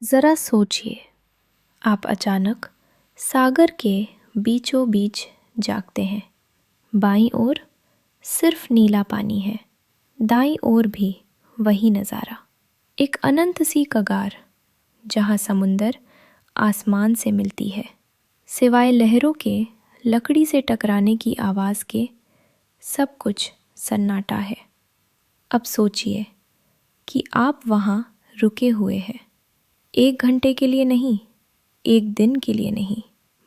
ज़रा सोचिए, आप अचानक सागर के बीचों बीच जागते हैं। बाईं ओर सिर्फ नीला पानी है, दाईं ओर भी वही नज़ारा, एक अनंत सी कगार जहाँ समुंदर आसमान से मिलती है। सिवाय लहरों के लकड़ी से टकराने की आवाज़ के सब कुछ सन्नाटा है। अब सोचिए कि आप वहाँ रुके हुए हैं, 1 घंटे के लिए नहीं, 1 दिन के लिए नहीं,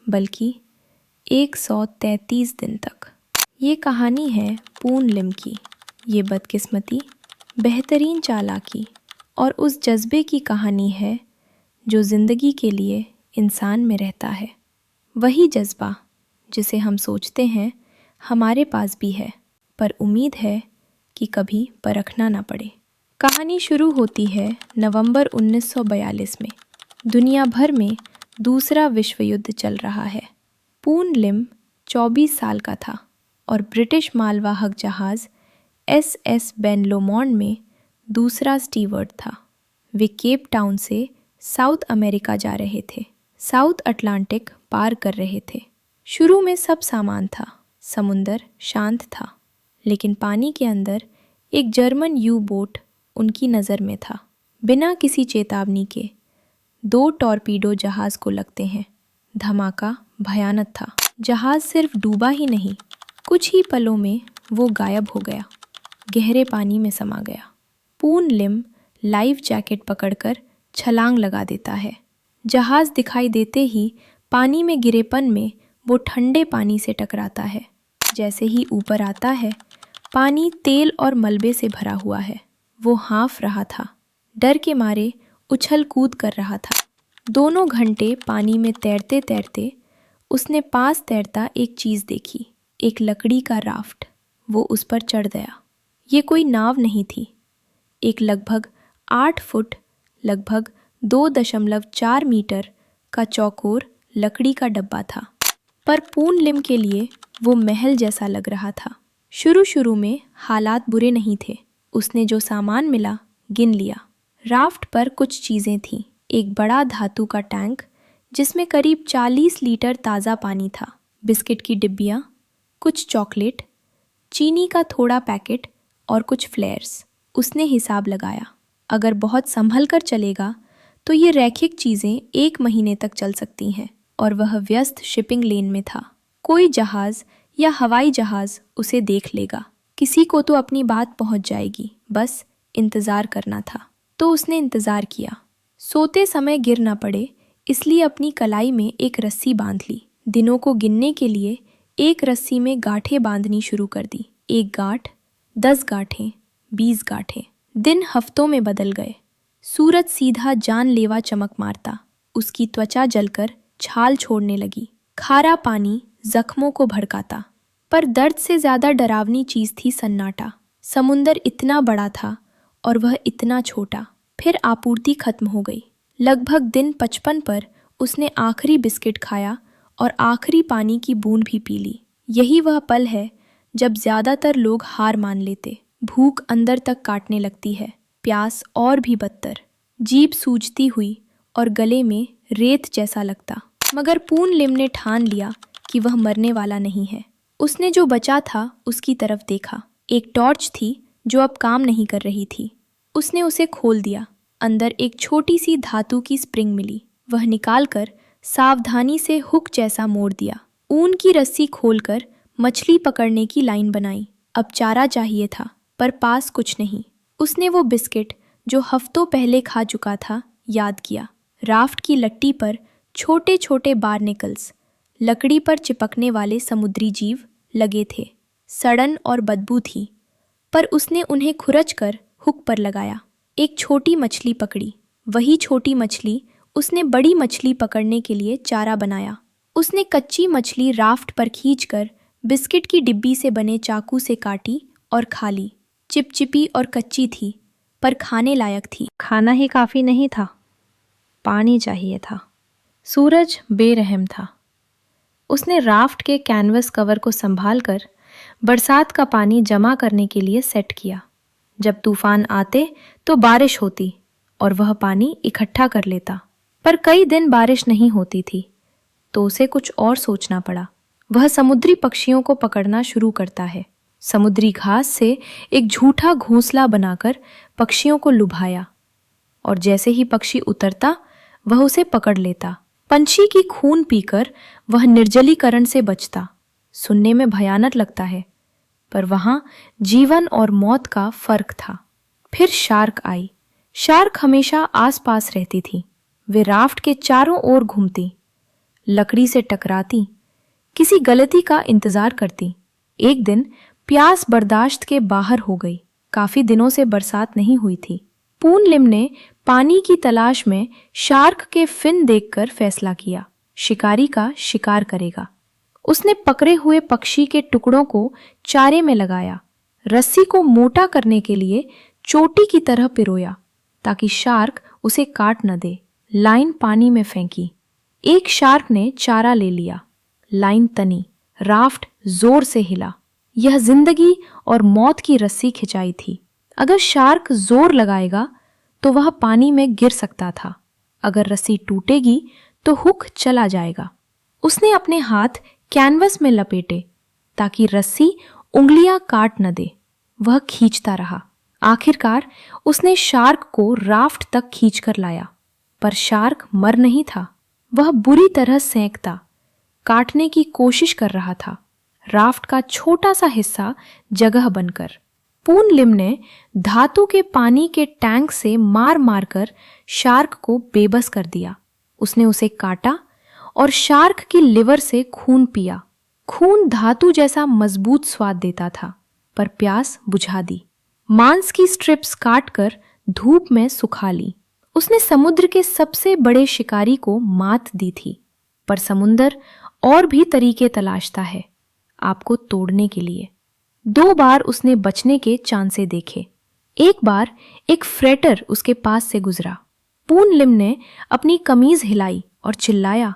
बल्कि 133 दिन तक। ये कहानी है पूर्ण लिम की। ये बदकिस्मती, बेहतरीन चालाकी और उस जज्बे की कहानी है जो ज़िंदगी के लिए इंसान में रहता है। वही जज्बा जिसे हम सोचते हैं हमारे पास भी है, पर उम्मीद है कि कभी परखना ना पड़े। कहानी शुरू होती है नवंबर 1942 में। दुनिया भर में दूसरा विश्व युद्ध चल रहा है। पूर्ण लिम 24 साल का था और ब्रिटिश मालवाहक जहाज़ SS बेन लोमोंड में दूसरा स्टीवर्ड था। वे केप टाउन से साउथ अमेरिका जा रहे थे, साउथ अटलांटिक पार कर रहे थे। शुरू में सब सामान था, समुंदर शांत था, लेकिन पानी के अंदर एक जर्मन यू बोट उनकी नज़र में था। बिना किसी चेतावनी के 2 टॉर्पीडो जहाज़ को लगते हैं। धमाका भयानक था। जहाज़ सिर्फ डूबा ही नहीं, कुछ ही पलों में वो गायब हो गया, गहरे पानी में समा गया। पूर्ण लिम लाइफ जैकेट पकड़कर छलांग लगा देता है। जहाज़ दिखाई देते ही पानी में गिरेपन में वो ठंडे पानी से टकराता है। जैसे ही ऊपर आता है, पानी तेल और मलबे से भरा हुआ है। वो हाँफ रहा था, डर के मारे उछल कूद कर रहा था। दोनों घंटे पानी में तैरते तैरते उसने पास तैरता एक चीज़ देखी, एक लकड़ी का राफ्ट। वो उस पर चढ़ गया। ये कोई नाव नहीं थी, एक लगभग 8 फुट, लगभग 2.4 मीटर का चौकोर लकड़ी का डब्बा था। पर पूर्ण लिम के लिए वो महल जैसा लग रहा था। शुरू में हालात बुरे नहीं थे। उसने जो सामान मिला गिन लिया। राफ्ट पर कुछ चीज़ें थीं। एक बड़ा धातु का टैंक जिसमें करीब 40 लीटर ताज़ा पानी था, बिस्किट की डिब्बियाँ, कुछ चॉकलेट, चीनी का थोड़ा पैकेट और कुछ फ्लेयर्स। उसने हिसाब लगाया, अगर बहुत संभल कर चलेगा तो ये रैखिक चीज़ें 1 महीने तक चल सकती हैं। और वह व्यस्त शिपिंग लेन में था। कोई जहाज़ या हवाई जहाज़ उसे देख लेगा, किसी को तो अपनी बात पहुंच जाएगी, बस इंतज़ार करना था। तो उसने इंतज़ार किया। सोते समय गिर ना पड़े इसलिए अपनी कलाई में एक रस्सी बांध ली। दिनों को गिनने के लिए एक रस्सी में गांठें बांधनी शुरू कर दी। 1 गांठ, 10 गांठें, 20 गांठें। दिन हफ्तों में बदल गए। सूरज सीधा जानलेवा चमक मारता। उसकी त्वचा जलकर छाल छोड़ने लगी। खारा पानी जख्मों को भड़काता। पर दर्द से ज़्यादा डरावनी चीज़ थी सन्नाटा। समुंदर इतना बड़ा था और वह इतना छोटा। फिर आपूर्ति खत्म हो गई। लगभग दिन 55 पर उसने आखिरी बिस्किट खाया और आखिरी पानी की बूंद भी पी ली। यही वह पल है जब ज़्यादातर लोग हार मान लेते। भूख अंदर तक काटने लगती है, प्यास और भी बदतर, जीभ सूजती हुई और गले में रेत जैसा लगता। मगर पूर्ण लिम ने ठान लिया कि वह मरने वाला नहीं है। उसने जो बचा था उसकी तरफ देखा। एक टॉर्च थी जो अब काम नहीं कर रही थी। उसने उसे खोल दिया। अंदर एक छोटी सी धातु की स्प्रिंग मिली। वह निकालकर सावधानी से हुक जैसा मोड़ दिया। ऊन की रस्सी खोलकर मछली पकड़ने की लाइन बनाई। अब चारा चाहिए था, पर पास कुछ नहीं। उसने वो बिस्किट जो हफ्तों पहले खा चुका था याद किया। राफ्ट की लट्टी पर छोटे छोटे बारनेकल्स, लकड़ी पर चिपकने वाले समुद्री जीव लगे थे। सड़न और बदबू थी, पर उसने उन्हें खुरच कर हुक पर लगाया। एक छोटी मछली पकड़ी। वही छोटी मछली उसने बड़ी मछली पकड़ने के लिए चारा बनाया। उसने कच्ची मछली राफ्ट पर खींचकर बिस्किट की डिब्बी से बने चाकू से काटी और खा ली। चिपचिपी और कच्ची थी, पर खाने लायक थी। खाना ही काफ़ी नहीं था, पानी चाहिए था। सूरज बेरहम था। उसने राफ्ट के कैनवस कवर को संभालकर बरसात का पानी जमा करने के लिए सेट किया। जब तूफान आते तो बारिश होती और वह पानी इकट्ठा कर लेता। पर कई दिन बारिश नहीं होती थी, तो उसे कुछ और सोचना पड़ा। वह समुद्री पक्षियों को पकड़ना शुरू करता है। समुद्री घास से एक झूठा घोंसला बनाकर पक्षियों को लुभाया, और जैसे ही पक्षी उतरता वह उसे पकड़ लेता। पंछी की खून पीकर वह निर्जलीकरण से बचता। सुनने में भयानक लगता है, पर वहां जीवन और मौत का फर्क था। फिर शार्क आई। शार्क हमेशा आसपास रहती थी। वे राफ्ट के चारों ओर घूमती, लकड़ी से टकराती, किसी गलती का इंतजार करती। एक दिन प्यास बर्दाश्त के बाहर हो गई। काफी दिनों से बरसात नहीं हुई थी। पून लिम ने पानी की तलाश में शार्क के फिन देखकर फैसला किया, शिकारी का शिकार करेगा। उसने पकड़े हुए पक्षी के टुकड़ों को चारे में लगाया, रस्सी को मोटा करने के लिए चोटी की तरह पिरोया ताकि शार्क उसे काट न दे। लाइन पानी में फेंकी। एक शार्क ने चारा ले लिया। लाइन तनी, राफ्ट जोर से हिला। यह जिंदगी और मौत की रस्सी खिंचाई थी। अगर शार्क जोर लगाएगा तो वह पानी में गिर सकता था। अगर रस्सी टूटेगी तो हुक चला जाएगा। उसने अपने हाथ कैनवस में लपेटे ताकि रस्सी उंगलियां काट न दे। वह खींचता रहा। आखिरकार उसने शार्क को राफ्ट तक खींचकर लाया, पर शार्क मर नहीं था। वह बुरी तरह सेंकता, काटने की कोशिश कर रहा था, राफ्ट का छोटा सा हिस्सा जगह बनकर। पून लिम ने धातु के पानी के टैंक से मार मारकर शार्क को बेबस कर दिया। उसने उसे काटा और शार्क की लिवर से खून पिया। खून धातु जैसा मजबूत स्वाद देता था, पर प्यास बुझा दी। मांस की स्ट्रिप्स काटकर धूप में सुखा ली। उसने समुद्र के सबसे बड़े शिकारी को मात दी थी, पर समुंदर और भी तरीके तलाशता है आपको तोड़ने के लिए। 2 बार उसने बचने के चांसे देखे। एक बार एक फ्रेटर उसके पास से गुजरा। पून लिम ने अपनी कमीज हिलाई और चिल्लाया।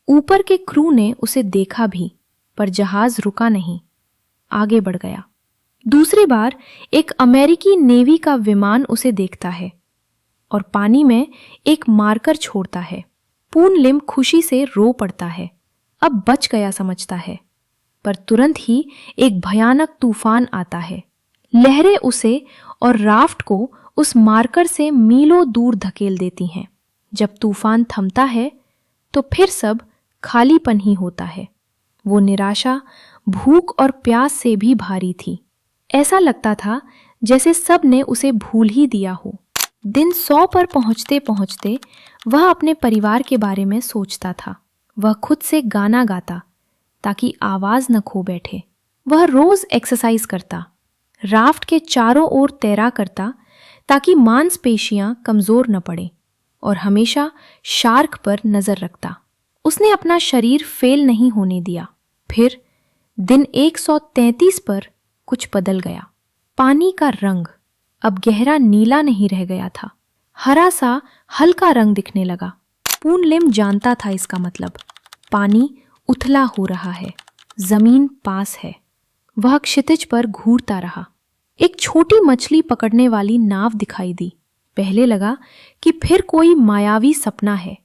ऊपर के क्रू ने उसे देखा भी, पर जहाज रुका नहीं, आगे बढ़ गया। दूसरी बार एक अमेरिकी नेवी का विमान उसे देखता है और पानी में एक मार्कर छोड़ता है। पून लिम खुशी से रो पड़ता है। अब बच गया समझता है, पर तुरंत ही एक भयानक तूफान आता है। लहरें उसे और राफ्ट को उस मार्कर से मीलों दूर धकेल देती हैं। जब तूफान थमता है तो फिर सब खालीपन ही होता है। वो निराशा, भूख और प्यास से भी भारी थी। ऐसा लगता था जैसे सब ने उसे भूल ही दिया हो। दिन 100 पर पहुंचते पहुंचते वह अपने परिवार के बारे में सोचता था। वह खुद से गाना गाता ताकि आवाज न खो बैठे। वह रोज एक्सरसाइज करता, राफ्ट के चारों ओर तैरा करता ताकि मांसपेशियां कमजोर न पड़े, और हमेशा शार्क पर नजर रखता। उसने अपना शरीर फेल नहीं होने दिया। फिर दिन 133 पर कुछ बदल गया। पानी का रंग अब गहरा नीला नहीं रह गया था, हरा सा हल्का रंग दिखने लगा। पून लिम जानता था इसका मतलब पानी उथला हो रहा है, जमीन पास है। वह क्षितिज पर घूरता रहा। एक छोटी मछली पकड़ने वाली नाव दिखाई दी। पहले लगा कि फिर कोई मायावी सपना है,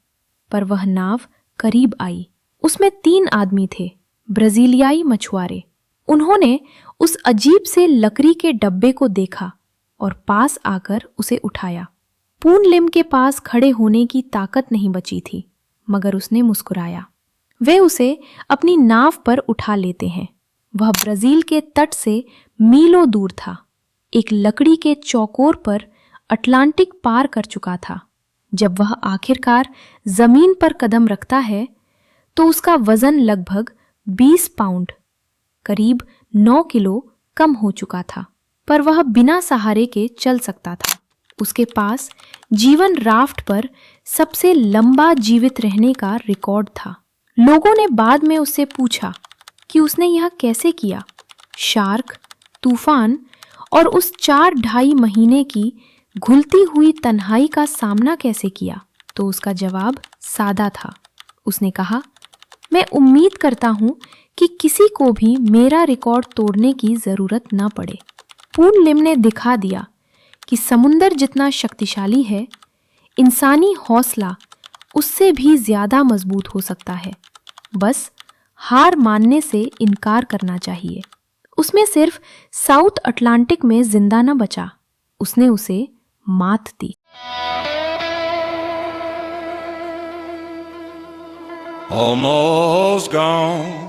पर वह नाव करीब आई। उसमें 3 आदमी थे, ब्राजीलियाई मछुआरे। उन्होंने उस अजीब से लकड़ी के डब्बे को देखा और पास आकर उसे उठाया। पून लिम के पास खड़े होने की ताकत नहीं बची थी, मगर उसने मुस्कुराया। वे उसे अपनी नाव पर उठा लेते हैं। वह ब्राजील के तट से मीलों दूर था, एक लकड़ी के चौकोर पर अटलांटिक पार कर चुका था। जब वह आखिरकार जमीन पर कदम रखता है तो उसका वजन लगभग 20 पाउंड, करीब 9 किलो कम हो चुका था, पर वह बिना सहारे के चल सकता था। उसके पास जीवन राफ्ट पर सबसे लंबा जीवित रहने का रिकॉर्ड था। लोगों ने बाद में उससे पूछा कि उसने यह कैसे किया। शार्क, तूफान और उस 4-2.5 महीने की घुलती हुई तन्हाई का सामना कैसे किया, तो उसका जवाब सादा था। उसने कहा, मैं उम्मीद करता हूं कि किसी को भी मेरा रिकॉर्ड तोड़ने की जरूरत न पड़े। पून लिम ने दिखा दिया कि समुंदर जितना शक्तिशाली है, इंसानी हौसला उससे भी ज्यादा मजबूत हो सकता है। बस हार मानने से इनकार करना चाहिए। उसमें सिर्फ साउथ अटलांटिक में जिंदा न बचा, उसने उसे मात दी। Almost gone.